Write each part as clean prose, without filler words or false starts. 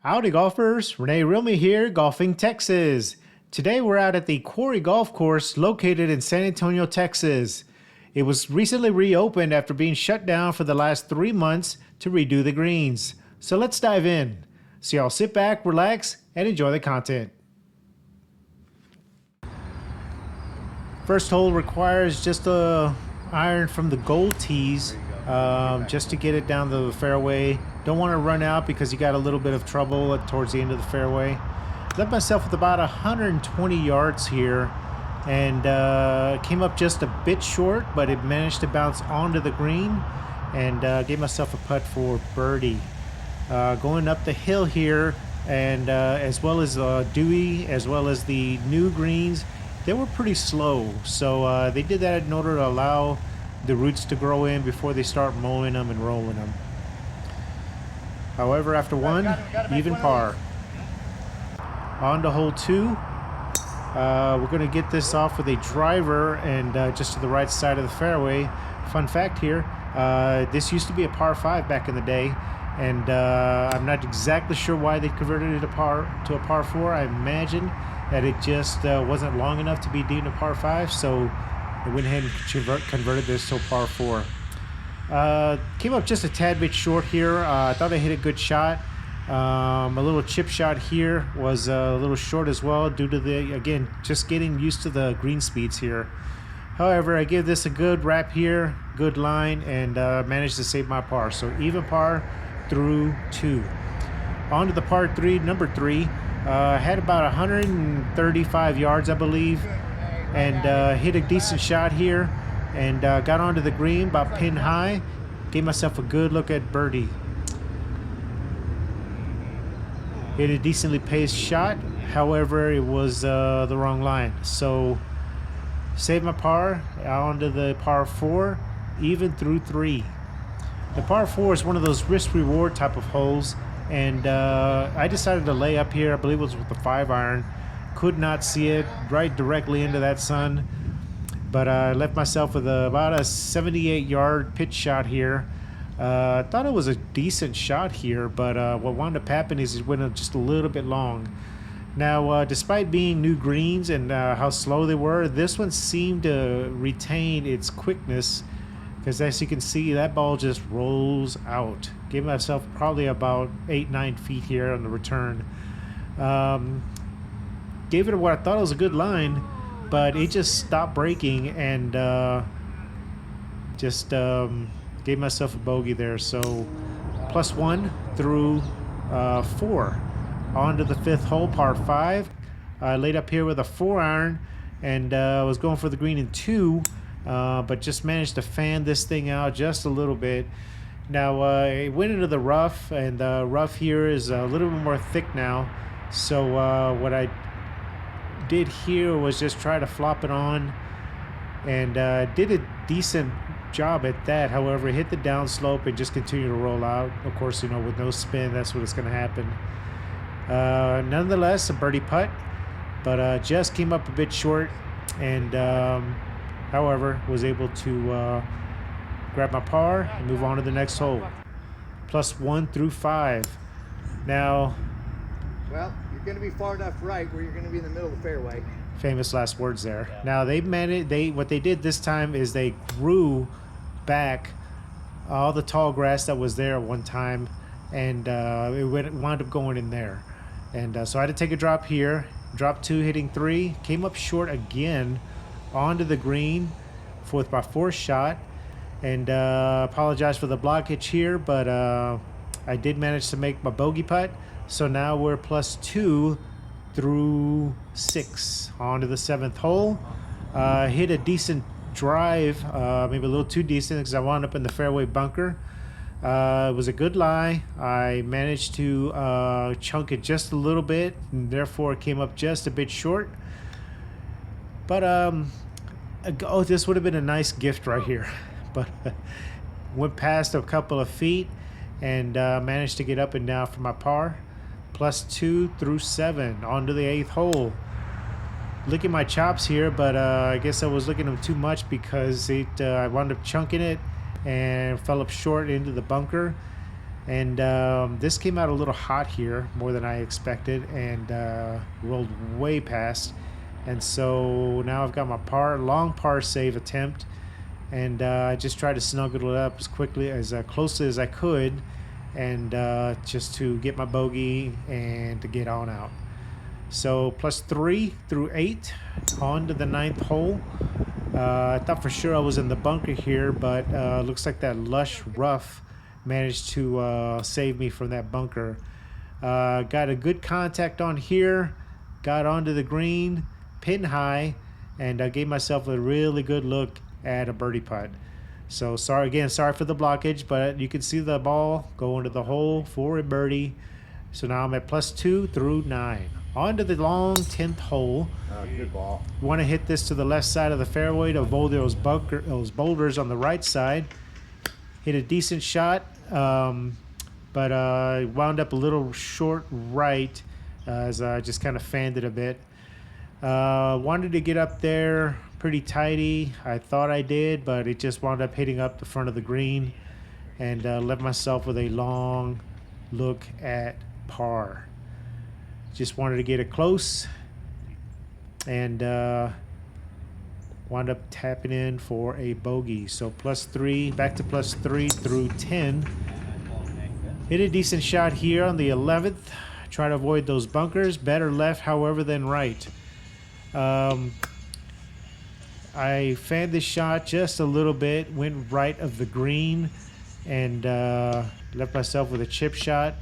Howdy golfers, Renee Rilme here, Golfing Texas. Today we're out at the Quarry Golf Course located in San Antonio, Texas. It was recently reopened after being shut down for the last 3 months to redo the greens. So let's dive in. So y'all sit back, relax, and enjoy the content. First hole requires just a iron from the gold tees just to get it down the fairway. Don't want to run out because you got a little bit of trouble towards the end of the fairway. Left myself with about 120 yards here and came up just a bit short, but it managed to bounce onto the green and gave myself a putt for birdie. Going up the hill here, and as well as Dewey, as well as the new greens, they were pretty slow. So they did that in order to allow the roots to grow in before they start mowing them and rolling them. However, after one, even par. On to hole 2. We're going to get this off with a driver and just to the right side of the fairway. Fun fact here, this used to be a par 5 back in the day, and I'm not exactly sure why they converted it to a par 4. I imagine that it just wasn't long enough to be deemed a par 5, so they went ahead and converted this to a par 4. Came up just a tad bit short here. I thought I hit a good shot. A little chip shot here was a little short as well due to the, again, just getting used to the green speeds here. However, I give this a good wrap here, good line, and managed to save my par. So even par through 2. On to the par 3, number 3. Had about 135 yards, I believe, and hit a decent shot here. And got onto the green about pin high. Gave myself a good look at birdie. Hit a decently paced shot. However, it was the wrong line. So saved my par onto the par 4, even through 3. The par 4 is one of those risk-reward type of holes. And I decided to lay up here. I believe it was with the 5-iron. Could not see it right directly into that sun. But I left myself with about a 78-yard pitch shot here. I thought it was a decent shot here, but what wound up happening is it went just a little bit long. Now, despite being new greens and how slow they were, this one seemed to retain its quickness, because as you can see, that ball just rolls out. Gave myself probably about 8-9 feet here on the return. Gave it what I thought was a good line, but it just stopped breaking and just gave myself a bogey there. So +1 through 4. On to the 5th hole, par 5. I laid up here with a 4-iron and was going for the green in 2, but just managed to fan this thing out just a little bit. Now it went into the rough, and the rough here is a little bit more thick now. So what I did here was just try to flop it on, and did a decent job at that. However, hit the downslope and just continue to roll out. Of course, you know, with no spin, that's what it's going to happen. Nonetheless, a birdie putt, but just came up a bit short, and however, was able to grab my par and move on to the next hole. +1 through 5. Now, well, you're going to be far enough right where you're going to be in the middle of the fairway. Famous last words there. Now what they did this time is they grew back all the tall grass that was there at one time, and it wound up going in there. And so I had to take a drop here, drop 2, hitting 3, came up short again onto the green with my 4th shot, and apologize for the blockage here, but I did manage to make my bogey putt. So now we're +2 through 6. On to the 7th hole. Hit a decent drive, maybe a little too decent because I wound up in the fairway bunker. It was a good lie. I managed to chunk it just a little bit, and therefore it came up just a bit short. But oh, this would have been a nice gift right here. But went past a couple of feet and managed to get up and down for my par. +2 through 7. On to the 8th hole. Look at my chops here, but I guess I was looking at them too much because I wound up chunking it and fell up short into the bunker. And this came out a little hot here, more than I expected, and rolled way past. And so now I've got my long par save attempt, and I just tried to snuggle it up as quickly, as closely as I could, and just to get my bogey and to get on out. So +3 through 8 on to the 9th hole. I thought for sure I was in the bunker here, but looks like that lush rough managed to save me from that bunker. Got a good contact on here, got onto the green, pin high, and gave myself a really good look at a birdie putt. So sorry for the blockage, but you can see the ball go into the hole for a birdie. So now I'm at +2 through 9. On to the long 10th hole. Good ball. Want to hit this to the left side of the fairway to avoid those boulders on the right side. Hit a decent shot, but wound up a little short right as I just kind of fanned it a bit. Wanted to get up there pretty tidy. I thought I did, but it just wound up hitting up the front of the green, and left myself with a long look at par. Just wanted to get it close, and wound up tapping in for a bogey. So +3, back to +3 through 10. Hit a decent shot here on the 11th. Try to avoid those bunkers. Better left, however, than right. I fanned this shot just a little bit, went right of the green, and left myself with a chip shot.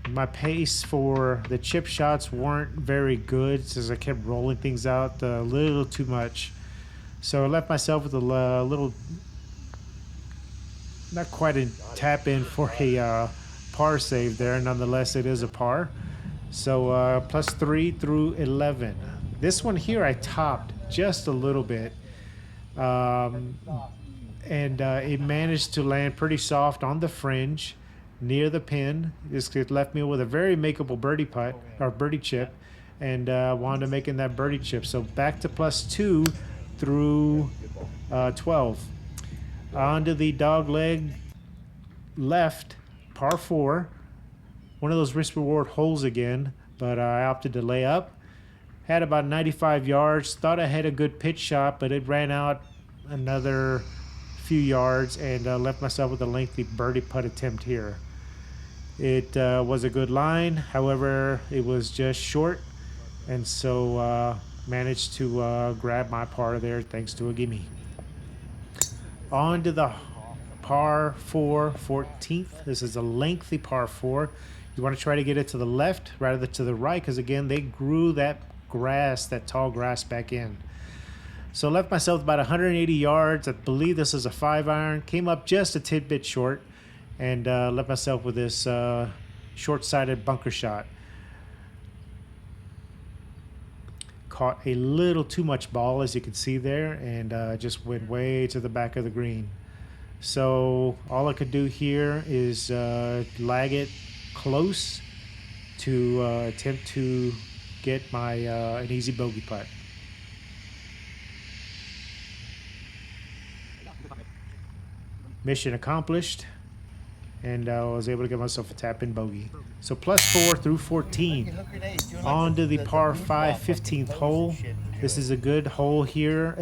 My pace for the chip shots weren't very good, since I kept rolling things out a little too much. So I left myself with a little, not quite a tap in for a par save there. Nonetheless, it is a par. So +3 through 11. This one here I topped just a little bit. And it managed to land pretty soft on the fringe near the pin. This left me with a very makeable birdie putt, or birdie chip, and wound up making that birdie chip. So back to +2 through 12. Onto the dog leg left, par 4. One of those risk reward holes again, but I opted to lay up. Had about 95 yards. Thought I had a good pitch shot, but it ran out another few yards, and left myself with a lengthy birdie putt attempt here. It was a good line, however, it was just short, and so managed to grab my par there thanks to a gimme. On to the par 4 14th. This is a lengthy par 4. You want to try to get it to the left rather than to the right, because again, they grew that grass, that tall grass, back in. So left myself about 180 yards. I believe this is a 5-iron. Came up just a tidbit short, and left myself with this short-sided bunker shot. Caught a little too much ball, as you can see there, and just went way to the back of the green. So all I could do here is lag it close to attempt to get my an easy bogey putt. Mission accomplished, and I was able to get myself a tap-in bogey. So +4 through 14. On to the par 5 15th hole. This is a good hole here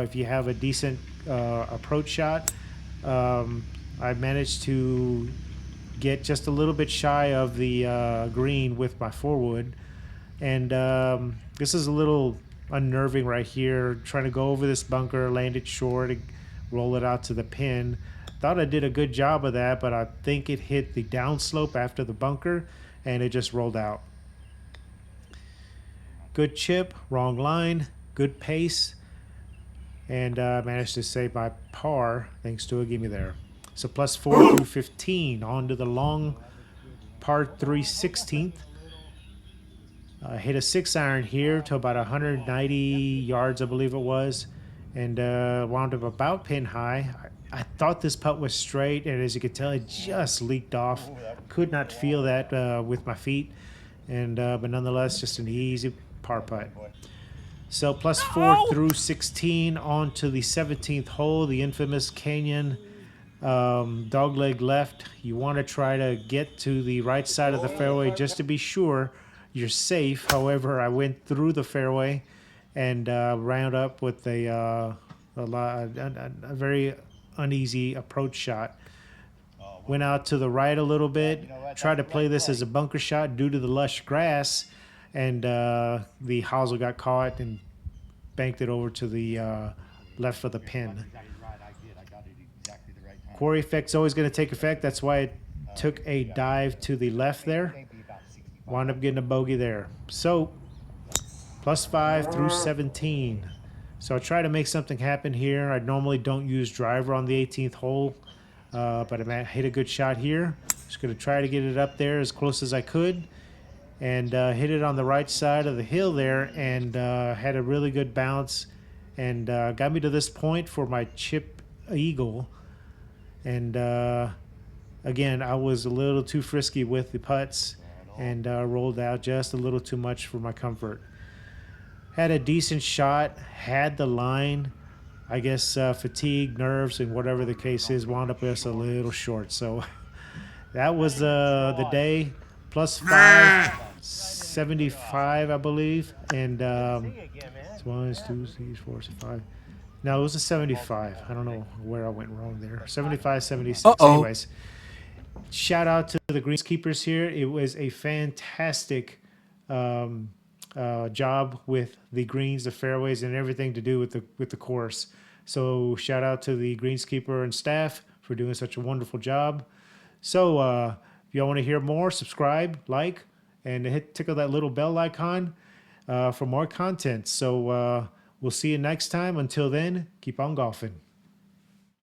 if you have a decent approach shot. I managed to get just a little bit shy of the green with my 4-wood, and this is a little unnerving right here, trying to go over this bunker, land it short, roll it out to the pin. Thought I did a good job of that, but I think it hit the downslope after the bunker, and it just rolled out. Good chip, wrong line, good pace, and managed to save my par thanks to a gimme there. So +4 through 15. On to the long par 3 16th. Hit a 6-iron here to about 190 yards, I believe it was, and wound up about pin high. I thought this putt was straight, and as you can tell, it just leaked off. Could not feel that with my feet, and but nonetheless, just an easy par putt. So +4 through 16. On to the 17th hole, the infamous Canyon dogleg left. You want to try to get to the right side of the fairway just to be sure you're safe. However, I went through the fairway and round up with a very uneasy approach shot. Went out to the right a little bit, tried to play this as a bunker shot due to the lush grass, and the hosel got caught and banked it over to the left of the pin. Quarry effect's always going to take effect. That's why it took a dive to the left there. Wound up getting a bogey there. So, +5 through 17. So I try to make something happen here. I normally don't use driver on the 18th hole, but I hit a good shot here. Just going to try to get it up there as close as I could, and hit it on the right side of the hill there, and had a really good bounce, and got me to this point for my chip eagle. And again, I was a little too frisky with the putts and rolled out just a little too much for my comfort. Had a decent shot, had the line. I guess fatigue, nerves, and whatever the case is, wound up just a little short. So that was the day. +5, 75, I believe. And it's 1, 2, 3, 4, 5. No, it was a 75. I don't know where I went wrong there. 75, 76. Anyways, shout out to the greenskeepers here. It was a fantastic job with the greens, the fairways, and everything to do with the course. So shout out to the greenskeeper and staff for doing such a wonderful job. So if y'all want to hear more, subscribe, like, and tickle that little bell icon for more content. So we'll see you next time. Until then, keep on golfing.